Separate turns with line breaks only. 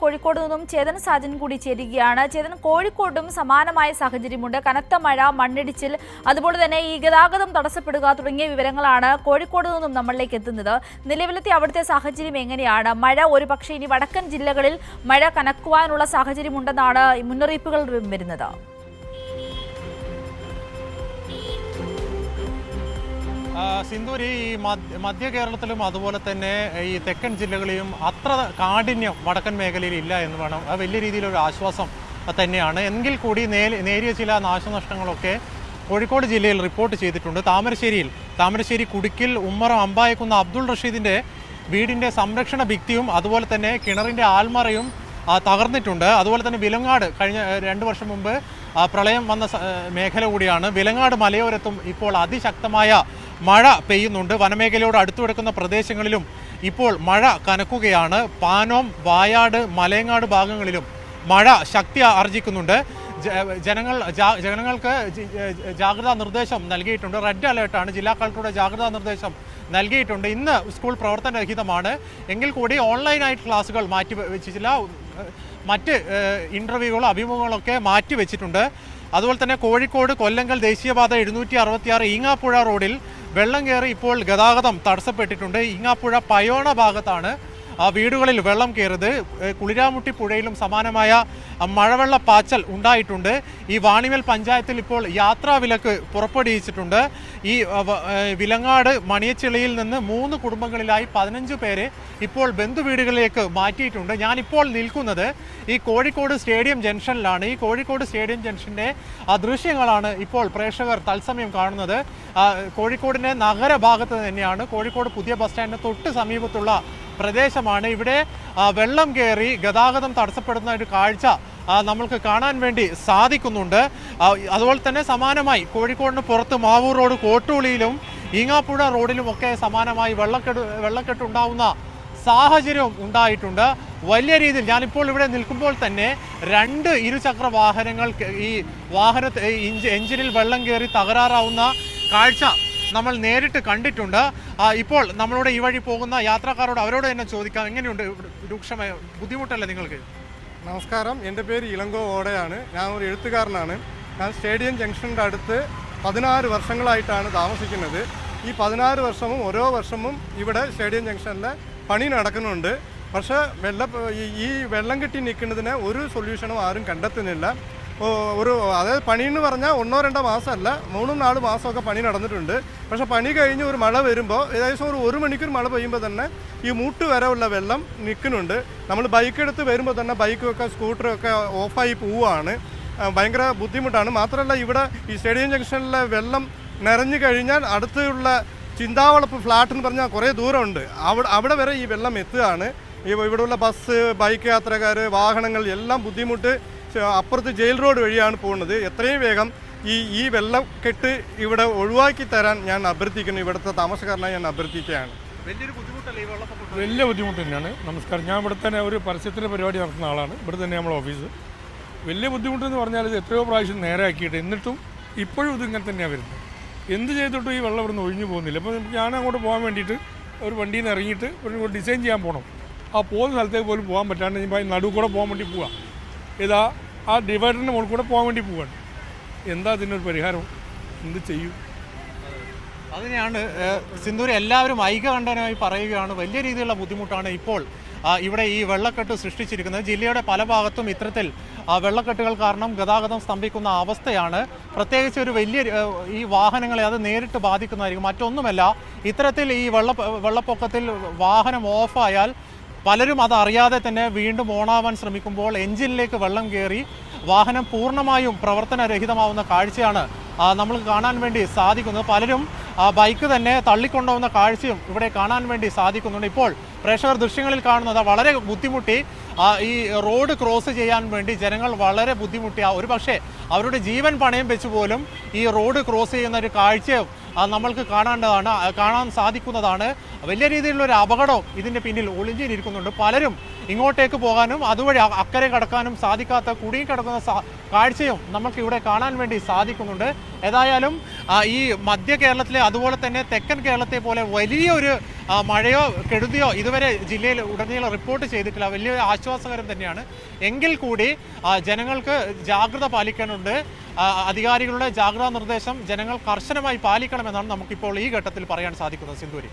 കോഴിക്കോട് നിന്നും ചേതൻ സാജൻ കൂടി ചേരുകയാണ്. ചേതൻ, കോഴിക്കോടും സമാനമായ സാഹചര്യമുണ്ട്. കനത്ത മഴ, മണ്ണിടിച്ചിൽ, അതുപോലെ തന്നെ ഈ ഗതാഗതം തടസ്സപ്പെടുക തുടങ്ങിയ വിവരങ്ങളാണ് കോഴിക്കോട് നിന്നും നമ്മളിലേക്ക് എത്തുന്നത്. നിലവിലത്തെ അവിടുത്തെ സാഹചര്യം എങ്ങനെയാണ്? മഴ ഒരുപക്ഷെ ഇനി വടക്കൻ ജില്ലകളിൽ മഴ കനക്കുവാനുള്ള സാഹചര്യമുണ്ടെന്നാണ് മുന്നറിയിപ്പുകൾ വരുന്നത്.
സിന്ധൂരി, ഈ മധ്യ കേരളത്തിലും അതുപോലെ തന്നെ ഈ തെക്കൻ ജില്ലകളിലും അത്ര കാഠിന്യം വടക്കൻ മേഖലയിൽ ഇല്ല എന്ന് വേണം. അത് വലിയ രീതിയിലൊരു ആശ്വാസം തന്നെയാണ്. എങ്കിൽ കൂടി നേരിയ ചില നാശനഷ്ടങ്ങളൊക്കെ കോഴിക്കോട് ജില്ലയിൽ റിപ്പോർട്ട് ചെയ്തിട്ടുണ്ട്. താമരശ്ശേരി കുടുക്കിൽ ഉമ്മറം അമ്പായക്കുന്ന അബ്ദുൾ റഷീദിൻ്റെ വീടിൻ്റെ സംരക്ഷണ ഭിത്തിയും അതുപോലെ തന്നെ കിണറിൻ്റെ ആൽമറയും തകർന്നിട്ടുണ്ട്. അതുപോലെ തന്നെ വിലങ്ങാട് കഴിഞ്ഞ 2 വർഷം മുമ്പ് പ്രളയം വന്ന മേഖല കൂടിയാണ്. വിലങ്ങാട് മലയോരത്തും ഇപ്പോൾ അതിശക്തമായ മഴ പെയ്യുന്നുണ്ട്. വനമേഖലയോട് അടുത്തു കിടക്കുന്ന പ്രദേശങ്ങളിലും ഇപ്പോൾ മഴ കനക്കുകയാണ്. പാനോം, വായാട്, മലയങ്ങാട് ഭാഗങ്ങളിലും മഴ ശക്തി ആർജിക്കുന്നുണ്ട്. ജനങ്ങൾക്ക് ജാഗ്രതാ നിർദ്ദേശം നൽകിയിട്ടുണ്ട്. റെഡ് അലേർട്ടാണ്. ജില്ലാ കളക്ടറുടെ ജാഗ്രതാ നിർദ്ദേശം നൽകിയിട്ടുണ്ട്. ഇന്ന് സ്കൂൾ പ്രവർത്തനരഹിതമാണ്. എങ്കിൽ കൂടി ഓൺലൈനായിട്ട് ക്ലാസ്സുകൾ മാറ്റിവെച്ചില്ല. മറ്റ് ഇൻ്റർവ്യൂകളോ അഭിമുഖങ്ങളൊക്കെ മാറ്റിവെച്ചിട്ടുണ്ട്. അതുപോലെ തന്നെ കോഴിക്കോട് കൊല്ലങ്കൽ ദേശീയപാത 766 ഈങ്ങാപ്പുഴ റോഡിൽ വെള്ളം കയറി ഇപ്പോൾ ഗതാഗതം തടസ്സപ്പെട്ടിട്ടുണ്ട്. ഈങ്ങാപ്പുഴ പയോണ ഭാഗത്താണ് വീടുകളിൽ വെള്ളം കയറിയത്. കുളിരാമുട്ടി പുഴയിലും സമാനമായ മഴവെള്ളപ്പാച്ചൽ ഉണ്ടായിട്ടുണ്ട്. ഈ വാണിമൽ പഞ്ചായത്തിൽ ഇപ്പോൾ യാത്രാവിലക്ക് പുറപ്പെടുവിച്ചിട്ടുണ്ട്. ഈ വിലങ്ങാട് മണിയച്ചിളിയിൽ നിന്ന് 3 കുടുംബങ്ങളിലായി 15 പേരെ ഇപ്പോൾ ബന്ധുവീടുകളിലേക്ക് മാറ്റിയിട്ടുണ്ട്. ഞാനിപ്പോൾ നിൽക്കുന്നത് ഈ കോഴിക്കോട് സ്റ്റേഡിയം ജംഗ്ഷനിലാണ്. ഈ കോഴിക്കോട് സ്റ്റേഡിയം ജംഗ്ഷൻ്റെ ദൃശ്യങ്ങളാണ് ഇപ്പോൾ പ്രേക്ഷകർ തത്സമയം കാണുന്നത്. കോഴിക്കോടിൻ്റെ നഗരഭാഗത്ത് തന്നെയാണ്. കോഴിക്കോട് പുതിയ ബസ് സ്റ്റാൻഡിന് തൊട്ട് സമീപത്തുള്ള പ്രദേശമാണ്. ഇവിടെ വെള്ളം കയറി ഗതാഗതം തടസ്സപ്പെടുന്ന ഒരു കാഴ്ച നമ്മൾക്ക് കാണാൻ വേണ്ടി സാധിക്കുന്നുണ്ട്. അതുപോലെ തന്നെ സമാനമായി കോഴിക്കോടിന് പുറത്ത് മാവൂർ റോഡ് കോട്ടൂളിയിലും ഈങ്ങാപ്പുഴ റോഡിലുമൊക്കെ സമാനമായി വെള്ളക്കെട്ടുണ്ടാവുന്ന സാഹചര്യം ഉണ്ടായിട്ടുണ്ട്. വലിയ രീതിയിൽ ഞാനിപ്പോൾ ഇവിടെ നിൽക്കുമ്പോൾ തന്നെ 2 ഇരുചക്ര വാഹനങ്ങൾ ഈ എഞ്ചിനിൽ വെള്ളം കയറി തകരാറാവുന്ന കാഴ്ച നമ്മൾ നേരിട്ട് കണ്ടിട്ടുണ്ട്. ഇപ്പോൾ നമ്മളോട് ഈ വഴി പോകുന്ന യാത്രക്കാരോട് അവരോട് തന്നെ ചോദിക്കാം, എങ്ങനെയുണ്ട്? രൂക്ഷമായ ബുദ്ധിമുട്ടല്ലേ നിങ്ങൾക്ക്?
നമസ്കാരം, എൻ്റെ പേര് ഇളങ്കോ ഓടയാണ്. ഞാൻ ഒരു എഴുത്തുകാരനാണ്. ഞാൻ സ്റ്റേഡിയം ജംഗ്ഷൻ്റെ അടുത്ത് 16 വർഷങ്ങളായിട്ടാണ് താമസിക്കുന്നത്. ഈ 16 വർഷവും ഓരോ വർഷവും ഇവിടെ സ്റ്റേഡിയം ജംഗ്ഷനിൽ പണി നടക്കുന്നുണ്ട്. പക്ഷേ ഈ വെള്ളം കെട്ടി നിൽക്കുന്നതിന് ഒരു സൊല്യൂഷനും ആരും കണ്ടെത്തുന്നില്ല. അതായത് പണിയെന്ന് പറഞ്ഞാൽ 1-2 മാസമല്ല, 3-4 മാസമൊക്കെ പണി നടന്നിട്ടുണ്ട്. പക്ഷേ പണി കഴിഞ്ഞ് ഒരു മഴ വരുമ്പോൾ ഏകദേശം ഒരു മണിക്കൂർ മഴ പെയ്യുമ്പോൾ തന്നെ ഈ മൂട്ട് വരെ ഉള്ള വെള്ളം നിൽക്കുന്നുണ്ട്. നമ്മൾ ബൈക്ക് എടുത്ത് വരുമ്പോൾ തന്നെ ബൈക്കൊക്കെ സ്കൂട്ടറൊക്കെ ഓഫായി പോവുകയാണ്. ഭയങ്കര ബുദ്ധിമുട്ടാണ്. മാത്രമല്ല ഇവിടെ ഈ സ്റ്റേഡിയം ജംഗ്ഷനിലെ വെള്ളം നിറഞ്ഞു കഴിഞ്ഞാൽ അടുത്തുള്ള ചിന്താവളപ്പ് ഫ്ലാറ്റ് എന്ന് പറഞ്ഞാൽ കുറേ ദൂരമുണ്ട്. അവിടെ വരെ ഈ വെള്ളം എത്തുകയാണ്. ഇവിടെയുള്ള ബസ്, ബൈക്ക് യാത്രക്കാർ, വാഹനങ്ങൾ എല്ലാം ബുദ്ധിമുട്ട്. അപ്പുറത്ത് ജയിൽ റോഡ് വഴിയാണ് പോകുന്നത്. എത്രയും വേഗം ഈ വെള്ളക്കെട്ട് ഇവിടെ ഒഴിവാക്കി തരാൻ ഞാൻ അഭ്യർത്ഥിക്കുന്നു. ഇവിടുത്തെ താമസക്കാരനായി ഞാൻ അഭ്യർത്ഥിക്കുകയാണ്.
വലിയ ബുദ്ധിമുട്ട് തന്നെയാണ്. നമസ്കാരം, ഞാൻ ഇവിടെ തന്നെ ഒരു പരസ്യത്തിൻ്റെ പരിപാടി നടത്തുന്ന ആളാണ്. ഇവിടെ തന്നെ നമ്മളെ ഓഫീസ്. വലിയ ബുദ്ധിമുട്ടെന്ന് പറഞ്ഞാൽ ഇത് എത്രയോ പ്രാവശ്യം നേരെയാക്കിയിട്ട് എന്നിട്ടും ഇപ്പോഴും ഇതിങ്ങനെ തന്നെയാണ് വരുന്നത്. എന്ത് ചെയ്തിട്ടും ഈ വെള്ളം ഇവിടുന്ന് ഒഴിഞ്ഞു പോകുന്നില്ല. അപ്പോൾ ഞാൻ അങ്ങോട്ട് പോകാൻ വേണ്ടിയിട്ട് ഒരു വണ്ടിയിൽ നിന്ന് ഇറങ്ങിയിട്ട് ഒരു ഡിസൈൻ ചെയ്യാൻ പോകണം. ആ പോകുന്ന സ്ഥലത്തേക്ക് പോലും പോകാൻ പറ്റാണ്ട് ഞാൻ നടുവ് കൂടെ പോകാൻ വേണ്ടി പോവാം. ഇതാ ആ ഡിവൈഡറിൻ്റെ മുകളിൽ കൂടെ പോകാൻ വേണ്ടി പോവാണ്. എന്താ അതിനൊരു പരിഹാരം? എന്ത് ചെയ്യും?
അതിനെയാണ് സിന്ധൂരി എല്ലാവരും ഐക്യകണ്ഠനായി പറയുകയാണ്. വലിയ രീതിയിലുള്ള ബുദ്ധിമുട്ടാണ് ഇപ്പോൾ ഇവിടെ ഈ വെള്ളക്കെട്ട് സൃഷ്ടിച്ചിരിക്കുന്നത്. ജില്ലയുടെ പല ഭാഗത്തും ഇത്തരത്തിൽ വെള്ളക്കെട്ടുകൾ കാരണം ഗതാഗതം സ്തംഭിക്കുന്ന അവസ്ഥയാണ്. പ്രത്യേകിച്ച് ഒരു വലിയ ഈ വാഹനങ്ങളെ അത് നേരിട്ട് ബാധിക്കുന്നതായിരിക്കും. മറ്റൊന്നുമല്ല, ഇത്തരത്തിൽ ഈ വെള്ളപ്പൊക്കത്തിൽ വാഹനം ഓഫായാൽ പലരും അതറിയാതെ തന്നെ വീണ്ടും ഓണാവാൻ ശ്രമിക്കുമ്പോൾ എഞ്ചിനിലേക്ക് വെള്ളം കയറി വാഹനം പൂർണ്ണമായും പ്രവർത്തനരഹിതമാവുന്ന കാഴ്ചയാണ് നമുക്ക് കാണാൻ വേണ്ടി സാധിക്കുന്നത്. പലരും ബൈക്ക് തന്നെ തള്ളിക്കൊണ്ടുപോകുന്ന കാഴ്ചയും ഇവിടെ കാണാൻ വേണ്ടി സാധിക്കുന്നുണ്ട്. ഇപ്പോൾ പ്രേക്ഷകർ ദൃശ്യങ്ങളിൽ കാണുന്നത് വളരെ ബുദ്ധിമുട്ടി ഈ റോഡ് ക്രോസ് ചെയ്യാൻ വേണ്ടി ജനങ്ങൾ വളരെ ബുദ്ധിമുട്ടി. ഒരു പക്ഷേ അവരുടെ ജീവൻ പണയം വെച്ച് പോലും ഈ റോഡ് ക്രോസ് ചെയ്യുന്ന ഒരു കാഴ്ചയും നമ്മൾക്ക് കാണാൻ സാധിക്കുന്നതാണ്. വലിയ രീതിയിലുള്ള ഒരു അപകടം ഇതിൻ്റെ പിന്നിൽ ഒളിഞ്ഞിരിക്കുന്നുണ്ട്. പലരും ഇങ്ങോട്ടേക്ക് പോകാനും അതുവഴി അക്കരെ കടക്കാനും സാധിക്കാത്ത കുടുങ്ങിക്കിടക്കുന്ന കാഴ്ചയും നമുക്ക് ഇവിടെ കാണാൻ വേണ്ടി സാധിക്കുന്നുണ്ട്. ഏതായാലും ഈ മധ്യ കേരളത്തിലെ അതുപോലെ തന്നെ തെക്കൻ കേരളത്തെ പോലെ വലിയൊരു മഴയോ കെടുതിയോ ഇതുവരെ ജില്ലയിൽ ഉടനീളം റിപ്പോർട്ട് ചെയ്തിട്ടില്ല. വലിയ ആശ്വാസകരം തന്നെയാണ്. എങ്കിൽ കൂടി ജനങ്ങൾക്ക് ജാഗ്രത പാലിക്കാനുണ്ട്. അധികാരികളുടെ ജാഗ്രതാ നിർദ്ദേശം ജനങ്ങൾ കർശനമായി പാലിക്കണമെന്നാണ് നമുക്കിപ്പോൾ ഈ ഘട്ടത്തിൽ പറയാൻ സാധിക്കുന്നത്. സിന്ധൂരി.